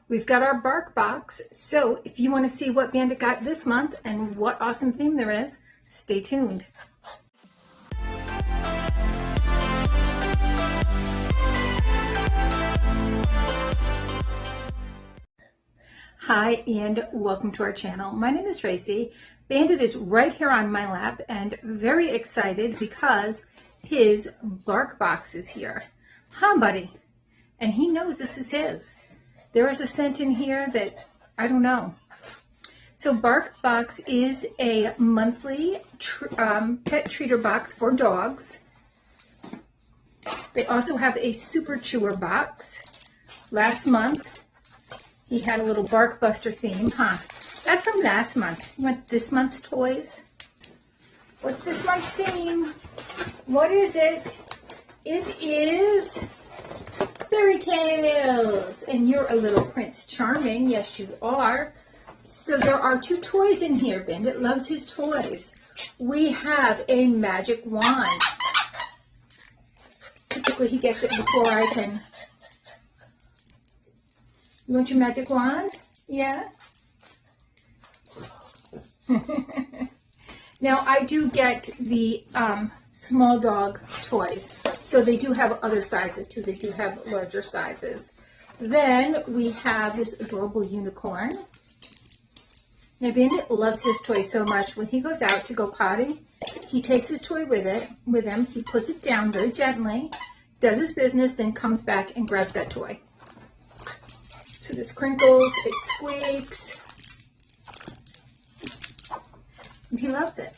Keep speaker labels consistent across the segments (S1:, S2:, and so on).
S1: We've got our bark box, so if you want to see what Bandit got this month and what awesome theme there is, stay tuned. Hi and welcome to our channel. My name is Tracy. Bandit is right here on my lap and very excited because his bark box is here. Huh, buddy? And he knows this is his. There is a scent in here that I don't know. So Bark Box is a monthly pet treater box for dogs. They also have a super chewer box. Last month, he had a little Bark Buster theme, huh? That's from last month. You want this month's toys? What's this month's theme? What is it? It is fairy tales. And you're a little Prince Charming. Yes, you are. So there are two toys in here. Bandit loves his toys. We have a magic wand. Typically, he gets it before I can. You want your magic wand? Yeah? Now, I do get the small dog toys. So they do have other sizes too. They do have larger sizes. Then we have this adorable unicorn. Now, Bandit loves his toy so much. When he goes out to go potty, he takes his toy with him. He puts it down very gently, does his business, then comes back and grabs that toy. So this crinkles, it squeaks, and he loves it.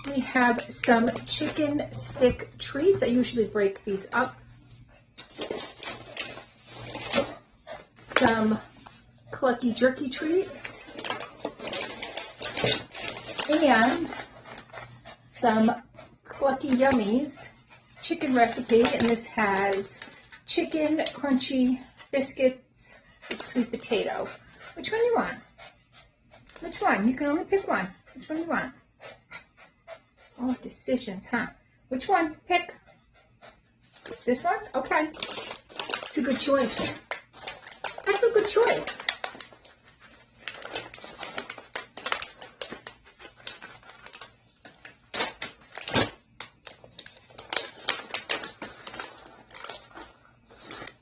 S1: We have some chicken stick treats. I usually break these up. Some Clucky Jerky treats. And some Clucky Yummies chicken recipe. And this has chicken crunchy biscuits with sweet potato. Which one do you want? Which one? You can only pick one. Which one do you want? Oh, decisions, huh? Which one? Pick. This one? Okay. It's a good choice. That's a good choice.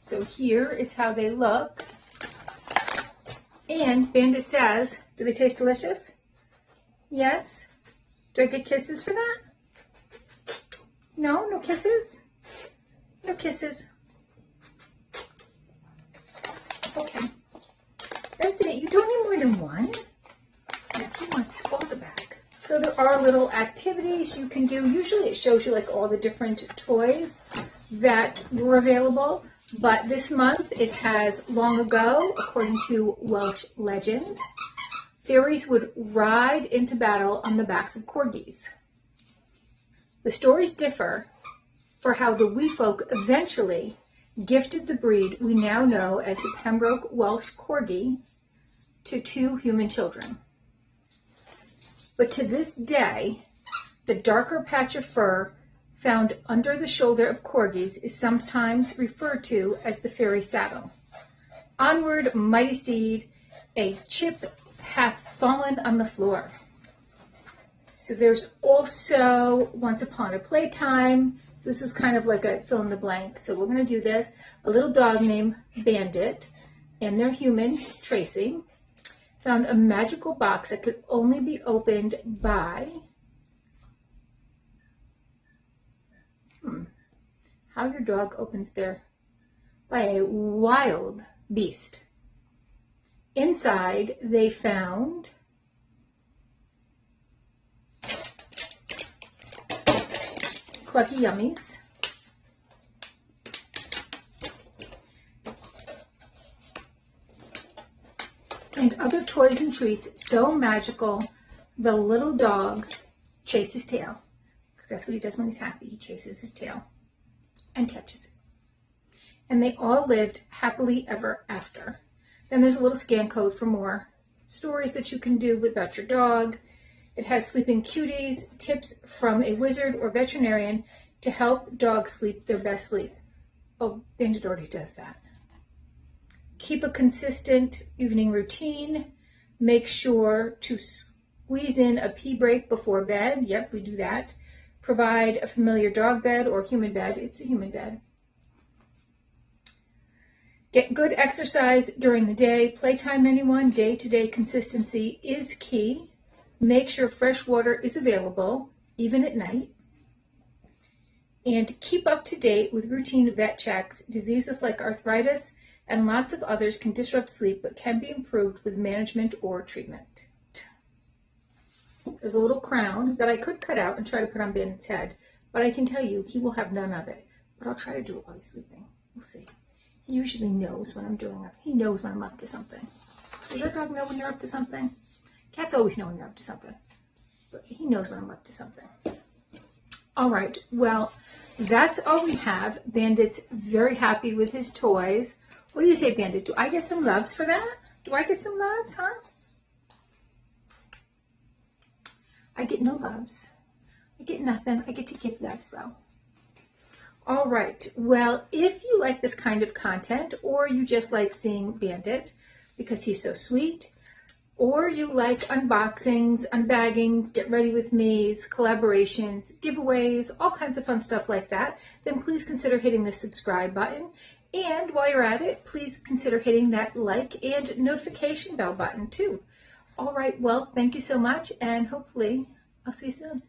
S1: So here is how they look. And Bandit says, do they taste delicious? Yes? Do I get kisses for that? No? No kisses? No kisses. Okay. That's it. You don't need more than one. If he wants all the back. So there are little activities you can do. Usually it shows you like all the different toys that were available. But this month it has long ago, according to Welsh legend, fairies would ride into battle on the backs of corgis. The stories differ for how the wee folk eventually gifted the breed we now know as the Pembroke Welsh Corgi to two human children. But to this day, the darker patch of fur found under the shoulder of corgis is sometimes referred to as the fairy saddle. Onward, mighty steed, a chip hath fallen on the floor. So there's also Once Upon a Playtime. So this is kind of like a fill in the blank. So we're going to do this. A little dog named Bandit and their human, Tracey, found a magical box that could only be opened by how your dog opens by a wild beast. Inside, they found Clucky Yummies, and other toys and treats so magical the little dog chased his tail. Because that's what he does when he's happy. He chases his tail and catches it. And they all lived happily ever after. Then there's a little scan code for more stories that you can do about your dog. It has sleeping cuties, tips from a wizard or veterinarian to help dogs sleep their best sleep. Oh, Bandit already does that. Keep a consistent evening routine. Make sure to squeeze in a pee break before bed. Yep, we do that. Provide a familiar dog bed or human bed. It's a human bed. Get good exercise during the day. Playtime, anyone. Day-to-day consistency is key. Make sure fresh water is available, even at night. And keep up to date with routine vet checks. Diseases like arthritis and lots of others can disrupt sleep, but can be improved with management or treatment. There's a little crown that I could cut out and try to put on Bandit's head, but I can tell you he will have none of it. But I'll try to do it while he's sleeping. We'll see. He usually knows when I'm doing it. He knows when I'm up to something. Does your dog know when you're up to something? Cats always know when you're up to something, but he knows when I'm up to something. All right, well, that's all we have. Bandit's very happy with his toys. What do you say, Bandit? Do I get some loves for that? Do I get some loves, huh? I get no loves. I get nothing. I get to give loves, though. All right. Well, if you like this kind of content, or you just like seeing Bandit because he's so sweet, or you like unboxings, unbaggings, get ready with me's, collaborations, giveaways, all kinds of fun stuff like that, then please consider hitting the subscribe button. And while you're at it, please consider hitting that like and notification bell button too. All right, well, thank you so much, and hopefully I'll see you soon.